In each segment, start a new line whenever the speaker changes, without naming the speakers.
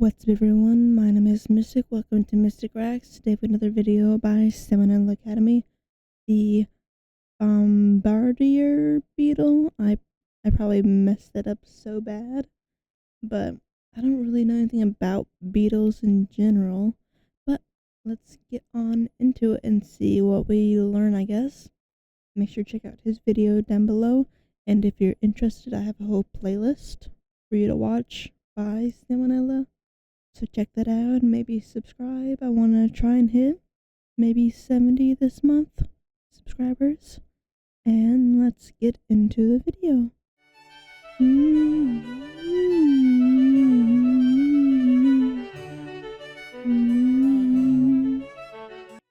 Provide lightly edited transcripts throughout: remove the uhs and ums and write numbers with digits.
What's up everyone, my name is Mistic, welcome to Mistic Racks. Today with another video by Salmonella Academy. The Bombardier Beetle, I probably messed that up so bad, but I don't really know anything about beetles in general, but let's get on into it and see what we learn, I guess. Make sure to check out his video down below, and if you're interested, I have a whole playlist for you to watch by Salmonella. So check that out and maybe subscribe. I want to try and hit maybe 70 this month subscribers. And let's get into the video.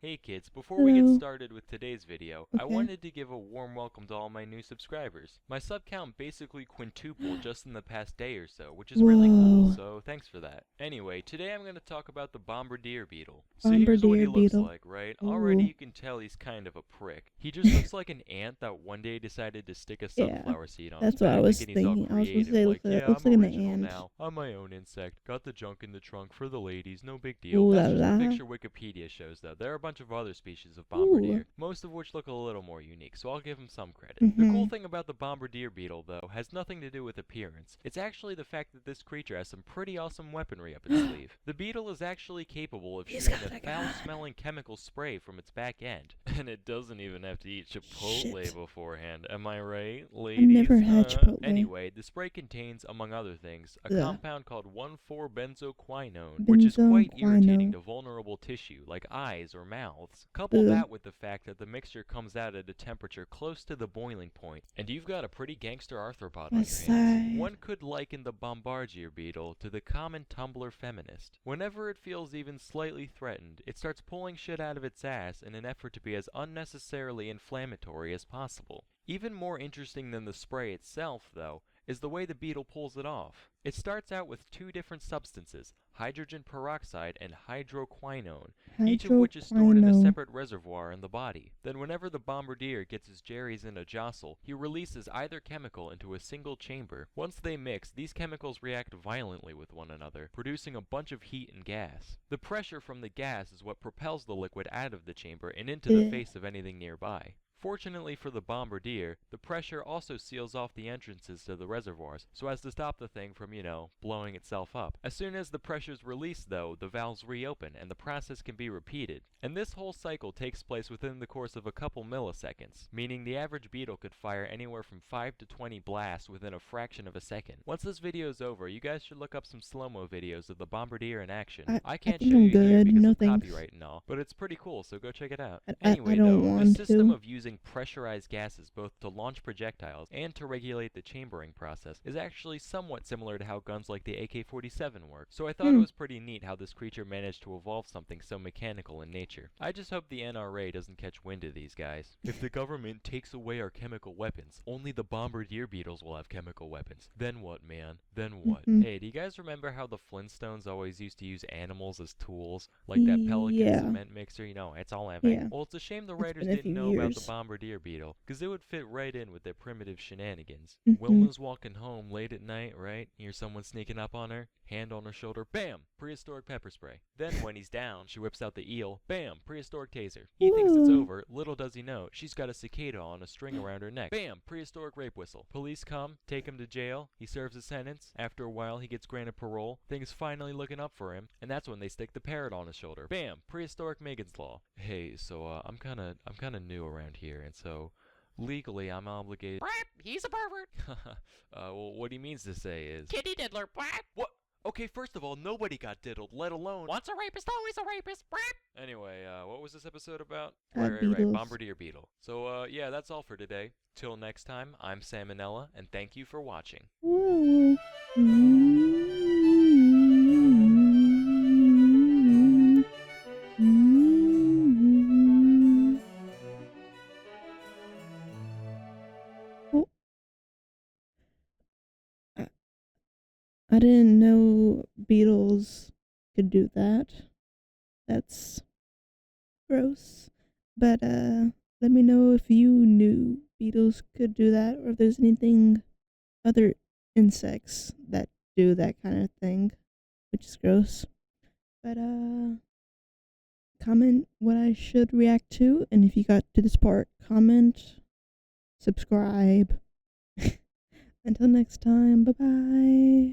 Hey kids, before we get started with today's video, I wanted to give a warm welcome to all my new subscribers. My sub count basically quintupled just in the past day or so, which is really cool, so thanks for that. Anyway, today I'm going to talk about the Bombardier Beetle. So here's what he looks like, right? Already you can tell he's kind of a prick. He just looks like an ant that one day decided to stick a sunflower seed on his back, and he's all creative, like, yeah, I'm original now. I'm my own insect. Got the junk in the trunk for the ladies, no big deal. That's just the picture Wikipedia shows though. There are a bunch of other species of Bombardier, most of which look a little more unique, so I'll give him some credit. The cool thing about the Bombardier Beetle, though, has nothing to do with appearance. It's actually the fact that this creature has some pretty awesome weaponry up its sleeve. The Beetle is actually capable of shooting a foul-smelling chemical spray from its back end, and it doesn't even have to eat Chipotle beforehand. Am I right, ladies?
I never had Chipotle.
Anyway, the spray contains, among other things, a compound called 1,4-benzoquinone, which is quite irritating to vulnerable tissue, like eyes or mouths. Couple that with the fact that the mixture comes out at a temperature close to the boiling point, and you've got a pretty gangster arthropod on your hands. One could liken the Bombardier Beetle to the common Tumblr feminist. Whenever it feels even slightly threatened, it starts pulling shit out of its ass in an effort to be as unnecessarily inflammatory as possible. Even more interesting than the spray itself, though, is the way the beetle pulls it off. It starts out with two different substances, hydrogen peroxide and hydroquinone, each of which is stored in a separate reservoir in the body. Then whenever the Bombardier gets his jerrys in a jostle, he releases either chemical into a single chamber. Once they mix, these chemicals react violently with one another, producing a bunch of heat and gas. The pressure from the gas is what propels the liquid out of the chamber and into the face of anything nearby. Fortunately for the Bombardier, the pressure also seals off the entrances to the reservoirs, so as to stop the thing from, blowing itself up. As soon as the pressure's released, though, the valves reopen, and the process can be repeated. And this whole cycle takes place within the course of a couple milliseconds, meaning the average beetle could fire anywhere from 5 to 20 blasts within a fraction of a second. Once this video's over, you guys should look up some slow-mo videos of the Bombardier in action. I can't show you here because of copyright and all, but it's pretty cool, so go check it out. Anyway, though, the system of using pressurized gases both to launch projectiles and to regulate the chambering process is actually somewhat similar to how guns like the AK-47 work, so I thought it was pretty neat how this creature managed to evolve something so mechanical in nature. I just hope the NRA doesn't catch wind of these guys. If the government takes away our chemical weapons, only the Bombardier Beetles will have chemical weapons. Then what, man? Then what? Hey, do you guys remember how the Flintstones always used to use animals as tools? Like that Pelican cement mixer? It's all having. Well, it's a shame the writers didn't know about the Bombardier Beetle, because it would fit right in with their primitive shenanigans. Wilma's walking home late at night, right? Hear someone sneaking up on her, hand on her shoulder, bam! Prehistoric pepper spray. Then when he's down, she whips out the eel, bam! Prehistoric taser. He thinks it's over, little does he know, she's got a cicada on a string around her neck. Bam! Prehistoric rape whistle. Police come, take him to jail, he serves his sentence, after a while he gets granted parole, things finally looking up for him, and that's when they stick the parrot on his shoulder. Bam! Prehistoric Megan's Law. Hey, so I'm kinda new around here, and so legally, I'm obligated.
He's a pervert.
Well, what he means to say is
Kitty diddler.
What? Okay, first of all, nobody got diddled, let alone
once a rapist, always a rapist.
Anyway, what was this episode about?
Right,
Bombardier Beetle. So, yeah, that's all for today. Till next time, I'm Salmonella, and thank you for watching.
I didn't know beetles could do that. That's gross. But let me know if you knew beetles could do that, or if there's anything other insects that do that kind of thing. which is gross. But comment what I should react to, and if you got to this part, comment, subscribe. Until next time, bye bye.